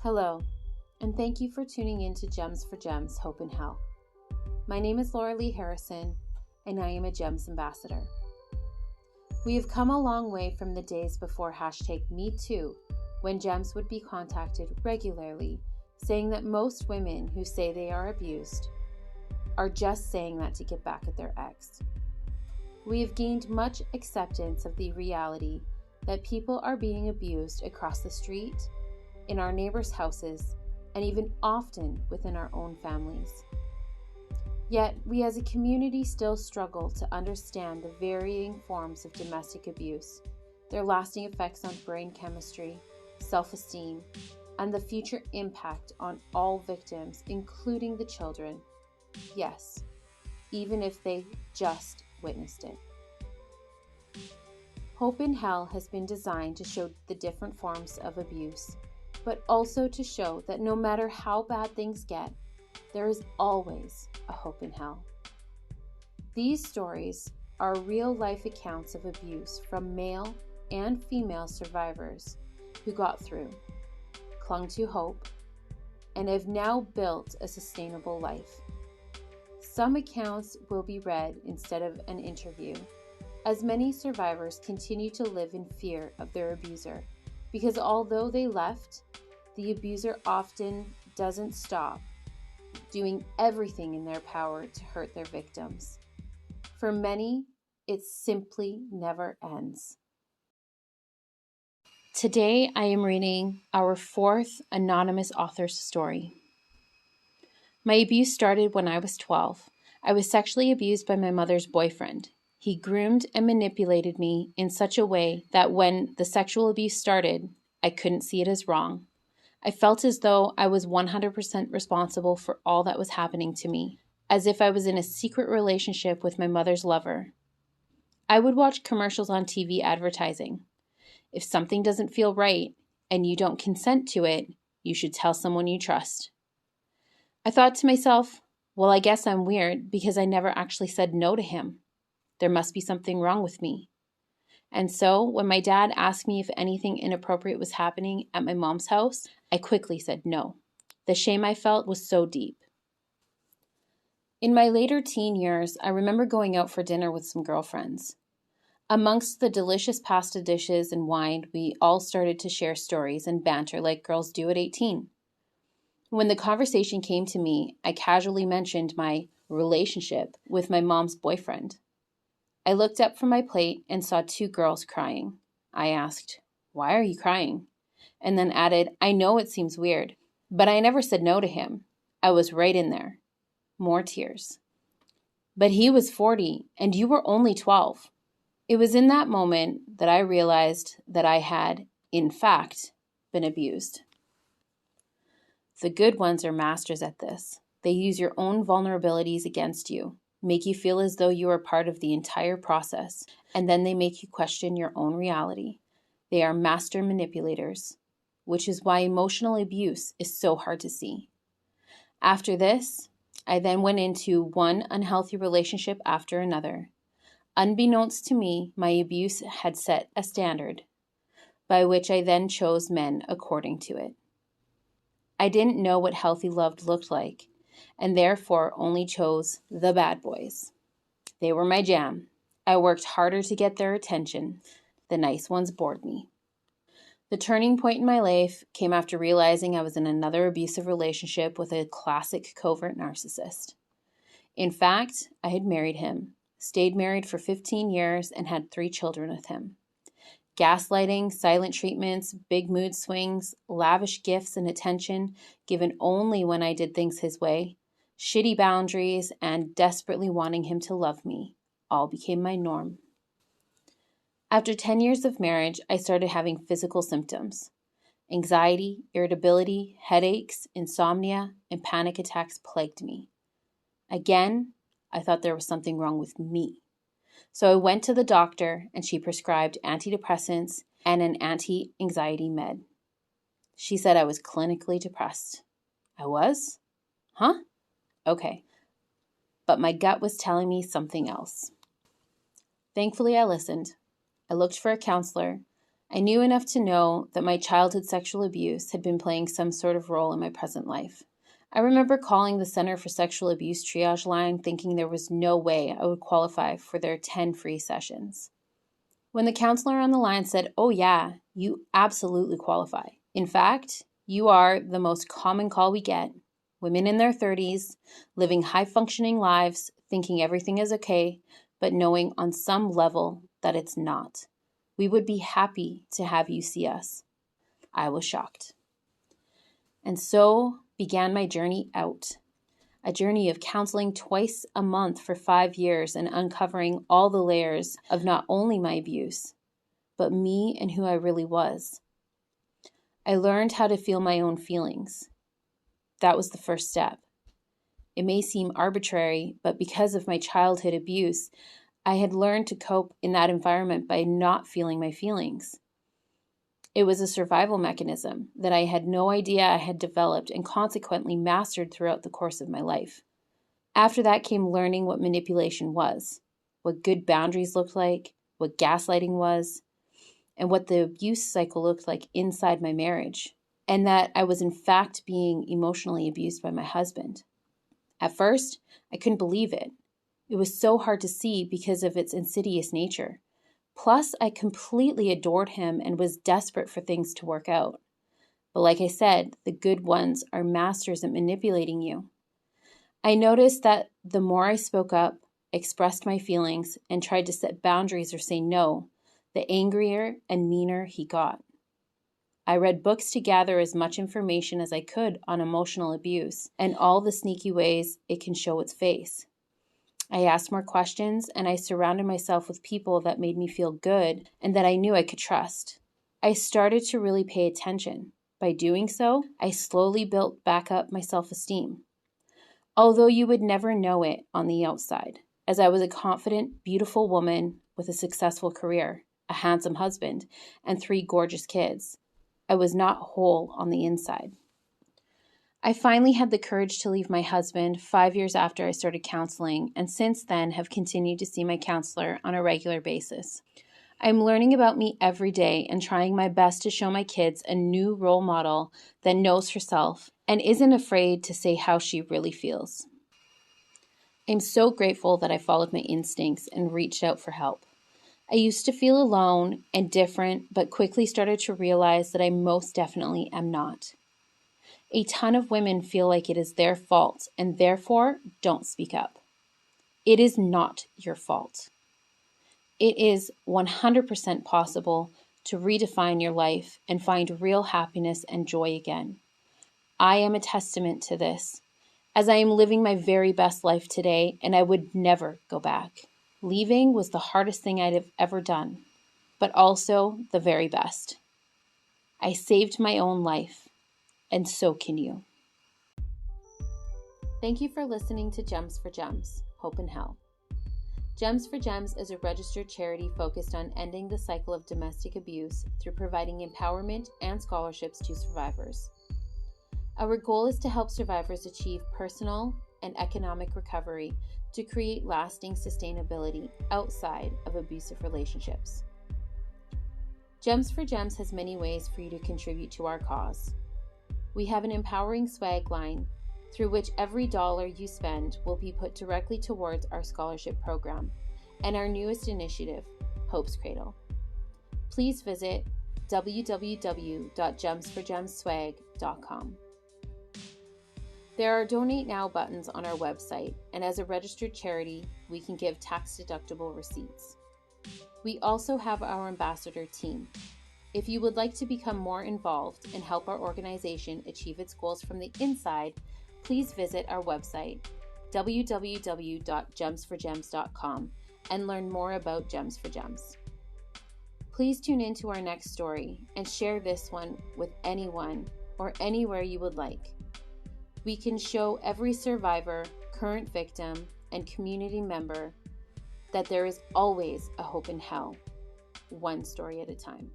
Hello, and thank you for tuning in to Gems for Gems Hope in Hell. My name is Laura Lee Harrison, and I am a Gems ambassador. We have come a long way from the days before #MeToo, when Gems would be contacted regularly saying that most women who say they are abused are just saying that to get back at their ex. We have gained much acceptance of the reality that people are being abused across the street, in our neighbors' houses, and even often within our own families. Yet, we as a community still struggle to understand the varying forms of domestic abuse, their lasting effects on brain chemistry, self-esteem, and the future impact on all victims, including the children. Yes, even if they just witnessed it. Hope in Hell has been designed to show the different forms of abuse, but also to show that no matter how bad things get, there is always a hope in hell. These stories are real-life accounts of abuse from male and female survivors who got through, clung to hope, and have now built a sustainable life. Some accounts will be read instead of an interview, as many survivors continue to live in fear of their abuser, because although they left, the abuser often doesn't stop doing everything in their power to hurt their victims. For many, it simply never ends. Today, I am reading our fourth anonymous author's story. My abuse started when I was 12. I was sexually abused by my mother's boyfriend. He groomed and manipulated me in such a way that when the sexual abuse started, I couldn't see it as wrong. I felt as though I was 100% responsible for all that was happening to me, as if I was in a secret relationship with my mother's lover. I would watch commercials on TV advertising. If something doesn't feel right and you don't consent to it, you should tell someone you trust. I thought to myself, well, I guess I'm weird because I never actually said no to him. There must be something wrong with me. And so, when my dad asked me if anything inappropriate was happening at my mom's house, I quickly said no. The shame I felt was so deep. In my later teen years, I remember going out for dinner with some girlfriends. Amongst the delicious pasta dishes and wine, we all started to share stories and banter like girls do at 18. When the conversation came to me, I casually mentioned my relationship with my mom's boyfriend. I looked up from my plate and saw two girls crying. I asked, "Why are you crying?" And then added, "I know it seems weird, but I never said no to him. I was right in there." More tears. "But he was 40 and you were only 12. It was in that moment that I realized that I had, in fact, been abused. The good ones are masters at this. They use your own vulnerabilities against you, make you feel as though you are part of the entire process, and then they make you question your own reality. They are master manipulators, which is why emotional abuse is so hard to see. After this, I then went into one unhealthy relationship after another. Unbeknownst to me, my abuse had set a standard, by which I then chose men according to it. I didn't know what healthy love looked like, and therefore only chose the bad boys. They were my jam. I worked harder to get their attention. The nice ones bored me. The turning point in my life came after realizing I was in another abusive relationship with a classic covert narcissist. In fact, I had married him, stayed married for 15 years, and had 3 children with him. Gaslighting, silent treatments, big mood swings, lavish gifts and attention given only when I did things his way, shitty boundaries, and desperately wanting him to love me all became my norm. After 10 years of marriage, I started having physical symptoms. Anxiety, irritability, headaches, insomnia, and panic attacks plagued me. Again, I thought there was something wrong with me. So I went to the doctor and she prescribed antidepressants and an anti-anxiety med. She said I was clinically depressed. I was? Huh? Okay. But my gut was telling me something else. Thankfully, I listened. I looked for a counselor, I knew enough to know that my childhood sexual abuse had been playing some sort of role in my present life. I remember calling the Center for Sexual Abuse triage line thinking there was no way I would qualify for their 10 free sessions. When the counselor on the line said, "Oh yeah, you absolutely qualify. In fact, you are the most common call we get. Women in their 30s, living high-functioning lives, thinking everything is okay, but knowing on some level that it's not. We would be happy to have you see us." I was shocked. And so began my journey out. A journey of counseling twice a month for 5 years and uncovering all the layers of not only my abuse, but me and who I really was. I learned how to feel my own feelings. That was the first step. It may seem arbitrary, but because of my childhood abuse, I had learned to cope in that environment by not feeling my feelings. It was a survival mechanism that I had no idea I had developed and consequently mastered throughout the course of my life. After that came learning what manipulation was, what good boundaries looked like, what gaslighting was, and what the abuse cycle looked like inside my marriage, and that I was in fact being emotionally abused by my husband. At first, I couldn't believe it. It was so hard to see because of its insidious nature. Plus, I completely adored him and was desperate for things to work out. But like I said, the good ones are masters at manipulating you. I noticed that the more I spoke up, expressed my feelings, and tried to set boundaries or say no, the angrier and meaner he got. I read books to gather as much information as I could on emotional abuse and all the sneaky ways it can show its face. I asked more questions, and I surrounded myself with people that made me feel good and that I knew I could trust. I started to really pay attention. By doing so, I slowly built back up my self-esteem. Although you would never know it on the outside, as I was a confident, beautiful woman with a successful career, a handsome husband, and 3 gorgeous kids, I was not whole on the inside. I finally had the courage to leave my husband 5 years after I started counseling, and since then have continued to see my counselor on a regular basis. I'm learning about me every day and trying my best to show my kids a new role model that knows herself and isn't afraid to say how she really feels. I'm so grateful that I followed my instincts and reached out for help. I used to feel alone and different, but quickly started to realize that I most definitely am not. A ton of women feel like it is their fault and therefore don't speak up. It is not your fault. It is 100% possible to redefine your life and find real happiness and joy again. I am a testament to this, as I am living my very best life today, and I would never go back. Leaving was the hardest thing I'd have ever done, but also the very best. I saved my own life, and so can you. Thank you for listening to Gems for Gems, Hope in Hell. Gems for Gems is a registered charity focused on ending the cycle of domestic abuse through providing empowerment and scholarships to survivors. Our goal is to help survivors achieve personal and economic recovery to create lasting sustainability outside of abusive relationships. Gems for Gems has many ways for you to contribute to our cause. We have an empowering swag line through which every dollar you spend will be put directly towards our scholarship program and our newest initiative, Hope's Cradle. Please visit www.gemsforgemsswag.com. There are Donate Now buttons on our website, and as a registered charity, we can give tax-deductible receipts. We also have our ambassador team. If you would like to become more involved and help our organization achieve its goals from the inside, please visit our website, www.gemsforgems.com, and learn more about Gems for Gems. Please tune in to our next story and share this one with anyone or anywhere you would like. We can show every survivor, current victim, and community member that there is always a hope in hell, one story at a time.